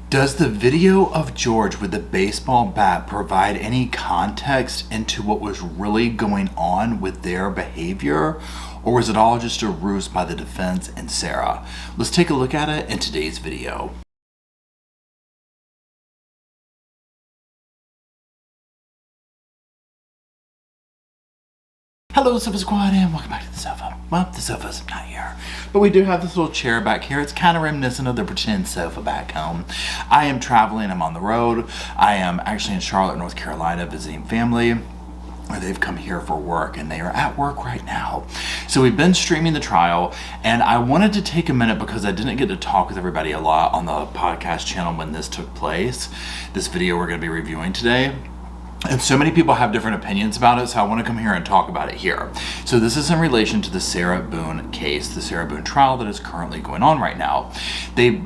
Does the video of George with the baseball bat provide any context into what was really going on with their behavior? Or was it all just a ruse by the defense and Sarah? Let's take a look at it in today's video. Hello Sofa Squad and welcome back to the sofa. Well, the sofa's not here, but we do have this little chair back here. It's kind of reminiscent of the pretend sofa back home. I am traveling, I'm on the road. I am actually in Charlotte, North Carolina visiting family. They've come here for work and they are at work right now. So we've been streaming the trial and I wanted to take a minute because I didn't get to talk with everybody a lot on the podcast channel when this took place. This video we're going to be reviewing today. And so many people have different opinions about it, so I want to come here and talk about it here. So this is in relation to the Sarah Boone case, the Sarah Boone trial that is currently going on right now. They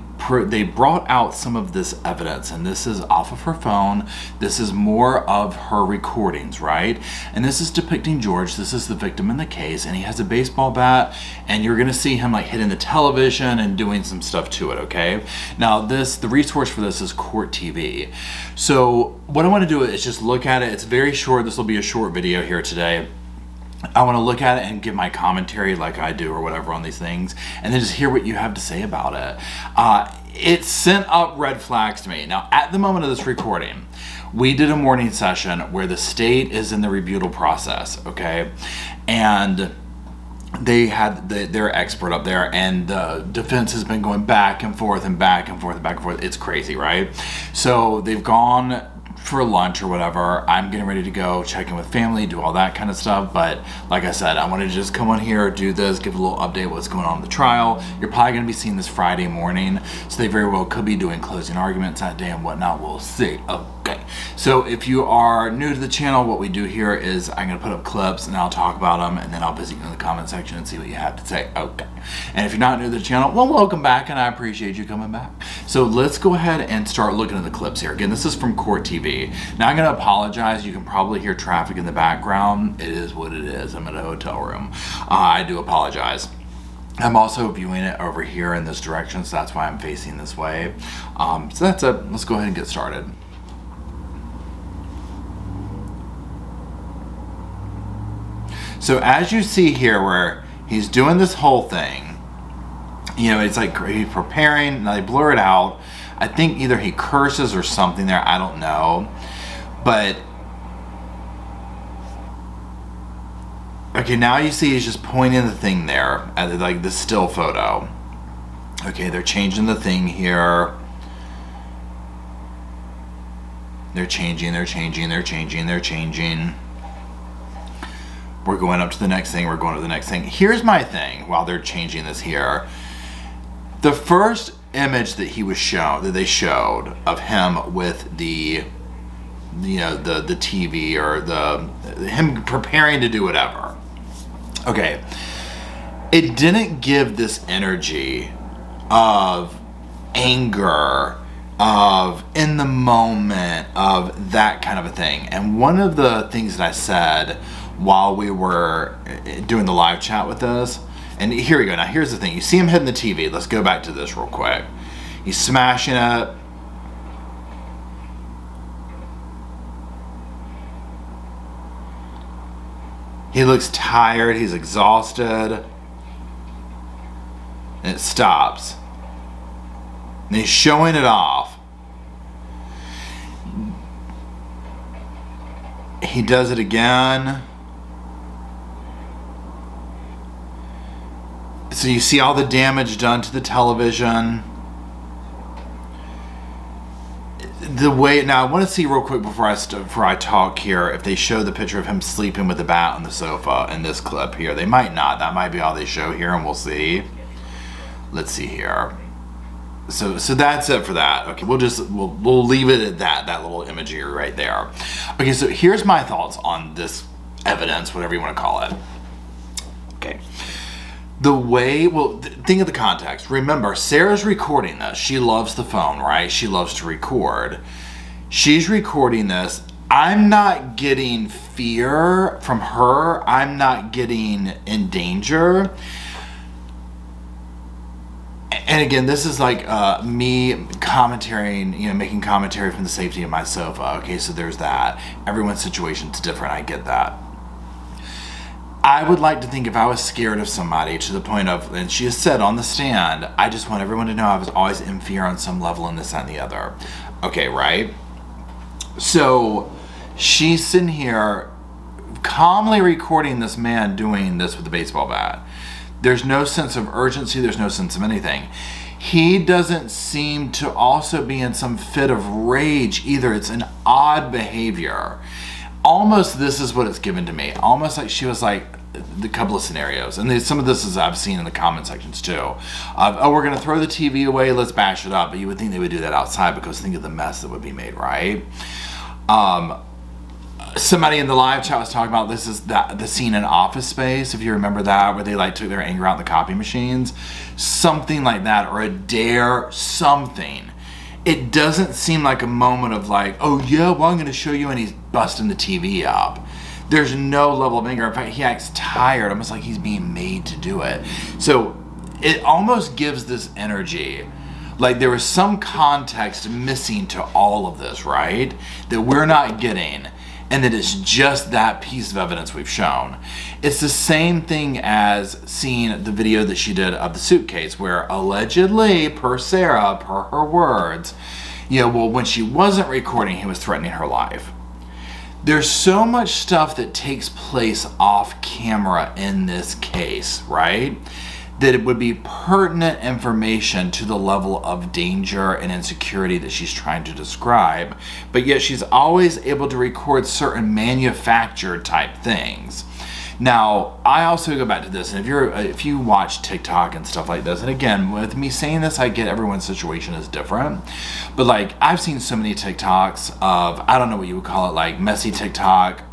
brought out some of this evidence, and this is off of her phone. This is more of her recordings, right? And this is depicting George. This is the victim in the case, and he has a baseball bat, and you're going to see him like hitting the television and doing some stuff to it, okay? Now the resource for this is Court TV. So what I want to do is just look at it. It's very short. This will be a short video here today. I want to look at it and give my commentary like I do or whatever on these things, and then just hear what you have to say about it. It sent up red flags to me. Now, at the moment of this recording, we did a morning session where the state is in the rebuttal process, okay? And they had their expert up there, and the defense has been going back and forth and back and forth and back and forth. It's crazy, right? So they've gone for lunch or whatever. I'm getting ready to go check in with family, do all that kind of stuff. But like I said, I wanted to just come on here, do this, give a little update what's going on in the trial. You're probably going to be seeing this Friday morning, so they very well could be doing closing arguments that day and whatnot. We'll see. Okay, so if you are new to the channel, what we do here is I'm going to put up clips and I'll talk about them, and then I'll visit you in the comment section and see what you have to say. Okay, and if you're not new to the channel, well, welcome back, and I appreciate you coming back. So let's go ahead and start looking at the clips here. Again, this is from Court TV. Now I'm going to apologize. You can probably hear traffic in the background. It is what it is. I'm in a hotel room. I do apologize. I'm also viewing it over here in this direction, so that's why I'm facing this way. So that's it. Let's go ahead and get started. So as you see here where he's doing this whole thing, you know, it's like he's preparing. Now they blur it out. I think either he curses or something there. I don't know. But okay, now you see he's just pointing the thing there at like the still photo. Okay, they're changing the thing here. They're changing. We're going up to the next thing. We're going to the next thing. Here's my thing while they're changing this here. The first image that he was shown, that they showed of him with the, you know, the TV or him preparing to do whatever. Okay. It didn't give this energy of anger, of in the moment, of that kind of a thing. And one of the things that I said while we were doing the live chat with this, and here we go. Now here's the thing. You see him hitting the TV. Let's go back to this real quick. He's smashing it. He looks tired. He's exhausted. And it stops. And he's showing it off. He does it again. So you see all the damage done to the television. The way, now I want to see real quick before I talk here if they show the picture of him sleeping with the bat on the sofa in this clip here. They might not. That might be all they show here, and we'll see. Let's see here. So that's it for that. Okay, we'll leave it at that little imagery right there. Okay, so here's my thoughts on this evidence, whatever you want to call it. Okay. The way, well, think of the context. Remember, Sarah's recording this. She loves the phone, right? She loves to record. She's recording this. I'm not getting fear from her. I'm not getting in danger. And again, this is like me commentating, making commentary from the safety of my sofa. Okay, so there's that. Everyone's situation's different. I get that. I would like to think if I was scared of somebody to the point of, and she has said on the stand, I just want everyone to know I was always in fear on some level and this, that, and the other. Okay, right? So she's sitting here calmly recording this man doing this with the baseball bat. There's no sense of urgency. There's no sense of anything. He doesn't seem to also be in some fit of rage either. It's an odd behavior. Almost this is what it's given to me. Almost like she was like the couple of scenarios. And some of this is I've seen in the comment sections too. Oh, we're going to throw the TV away. Let's bash it up. But you would think they would do that outside because think of the mess that would be made, right? Somebody in the live chat was talking about this is the scene in Office Space, if you remember that, where they like took their anger out in the copy machines. Something like that, or a dare something. It doesn't seem like a moment of like, oh yeah, well I'm going to show you, and he's busting the TV up. There's no level of anger. In fact, he acts tired, almost like he's being made to do it. So it almost gives this energy like there was some context missing to all of this, right? That we're not getting. And that it's just that piece of evidence we've shown. It's the same thing as seeing the video that she did of the suitcase, where allegedly, per Sarah, per her words, when she wasn't recording, he was threatening her life. There's so much stuff that takes place off camera in this case, right? That it would be pertinent information to the level of danger and insecurity that she's trying to describe, but yet she's always able to record certain manufactured type things. Now, I also go back to this, and if you watch TikTok and stuff like this, and again, with me saying this, I get everyone's situation is different, but like I've seen so many TikToks of, I don't know what you would call it, like messy TikTok,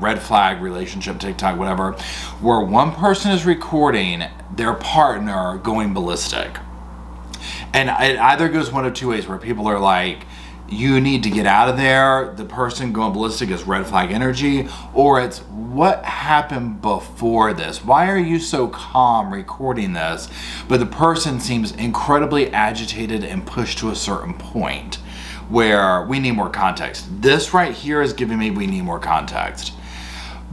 red flag relationship TikTok, whatever, where one person is recording their partner going ballistic. And it either goes one of two ways, where people are like, you need to get out of there, the person going ballistic is red flag energy, or it's what happened before this? Why are you so calm recording this? But the person seems incredibly agitated and pushed to a certain point where we need more context. This right here is giving me we need more context.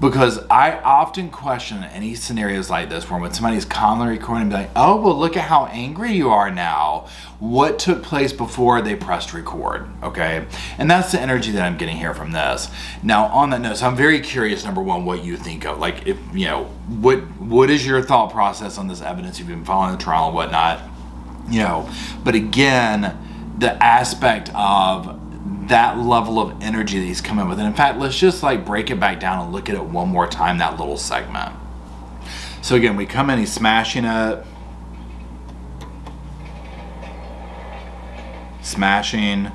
Because I often question any scenarios like this where when somebody's calmly recording and be like, oh, well, look at how angry you are now. What took place before they pressed record, okay? And that's the energy that I'm getting here from this. Now, on that note, so I'm very curious, number one, what you think of. Like, if what is your thought process on this evidence? You've been following the trial and whatnot, But again, the aspect of that level of energy that he's coming with. And in fact, let's just like break it back down and look at it one more time, that little segment. So again, we come in, he's smashing it. Smashing.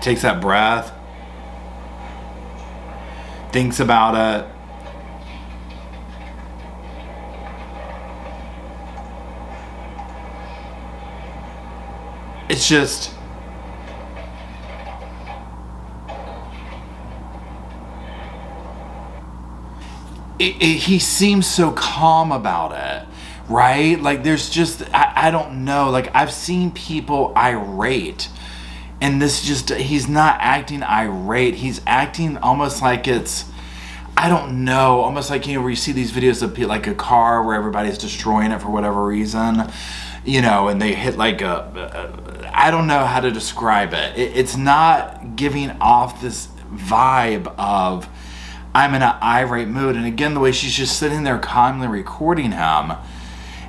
Takes that breath. Thinks about it. It's just... he seems so calm about it, right? Like there's just, I don't know, like I've seen people irate, and this just, he's not acting irate, he's acting almost like it's, I don't know, almost like, where you see these videos of like a car where everybody's destroying it for whatever reason, and they hit like I don't know how to describe it. It's not giving off this vibe of, I'm in an irate mood. And again, the way she's just sitting there calmly recording him.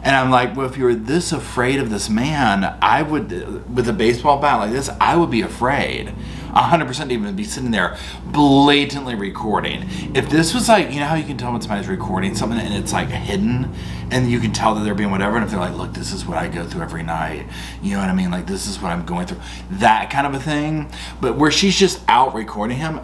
And I'm like, well, if you were this afraid of this man, I would, with a baseball bat like this, I would be afraid. 100% even be sitting there blatantly recording. If this was like, how you can tell when somebody's recording something and it's like hidden and you can tell that they're being whatever, and if they're like, look, this is what I go through every night. You know what I mean? Like, this is what I'm going through. That kind of a thing. But where she's just out recording him,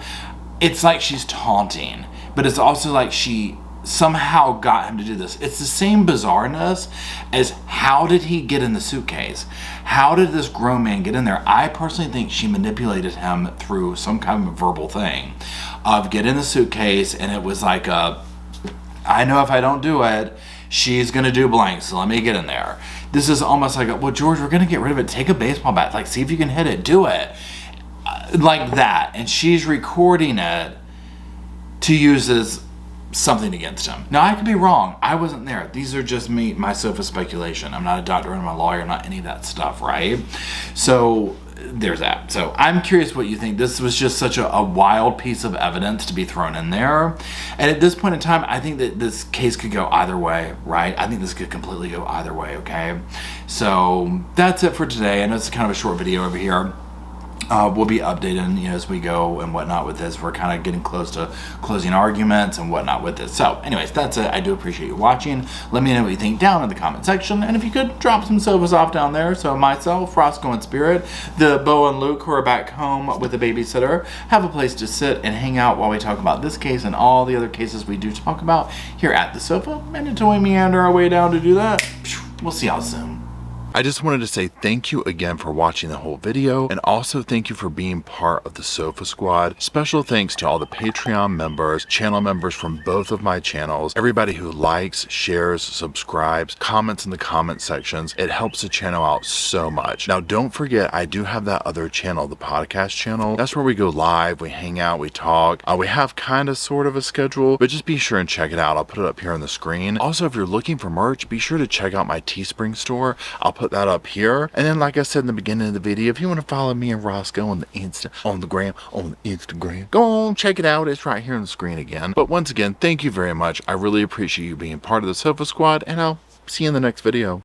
it's like she's taunting, but it's also like she somehow got him to do this. It's the same bizarreness as how did he get in the suitcase? How did this grown man get in there? I personally think she manipulated him through some kind of verbal thing of get in the suitcase, and it was like I know if I don't do it, she's going to do blank, so let me get in there. This is almost like, well, George, we're going to get rid of it. Take a baseball bat. Like, see if you can hit it. Do it. Like that. And she's recording it to use as something against him. Now, I could be wrong. I wasn't there. These are just my sofa speculation. I'm not a doctor, I'm a lawyer, not any of that stuff, right? So there's that. So I'm curious what you think. This was just such a wild piece of evidence to be thrown in there. And at this point in time, I think that this case could go either way, right? I think this could completely go either way, okay? So that's it for today. I know it's kind of a short video over here. We'll be updating, as we go and whatnot with this. We're kind of getting close to closing arguments and whatnot with this. So anyways, that's it. I do appreciate you watching. Let me know what you think down in the comment section. And if you could, drop some sofas off down there. So myself, Roscoe and Spirit, the Bo and Luke, who are back home with a babysitter, have a place to sit and hang out while we talk about this case and all the other cases we do talk about here at the sofa. And until we meander our way down to do that, we'll see y'all soon. I just wanted to say thank you again for watching the whole video, and also thank you for being part of the Sofa Squad. Special thanks to all the Patreon members, channel members from both of my channels, everybody who likes, shares, subscribes, comments in the comment sections. It helps the channel out so much. Now, don't forget, I do have that other channel, the podcast channel. That's where we go live, we hang out, we talk. We have kind of sort of a schedule, but just be sure and check it out. I'll put it up here on the screen. Also, if you're looking for merch, be sure to check out my Teespring store. I'll put that up here. And then, like I said in the beginning of the video, if you want to follow me and Roscoe on the Instagram, go on, check it out. It's right here on the screen again. But once again, thank you very much. I really appreciate you being part of the Sofa Squad, and I'll see you in the next video.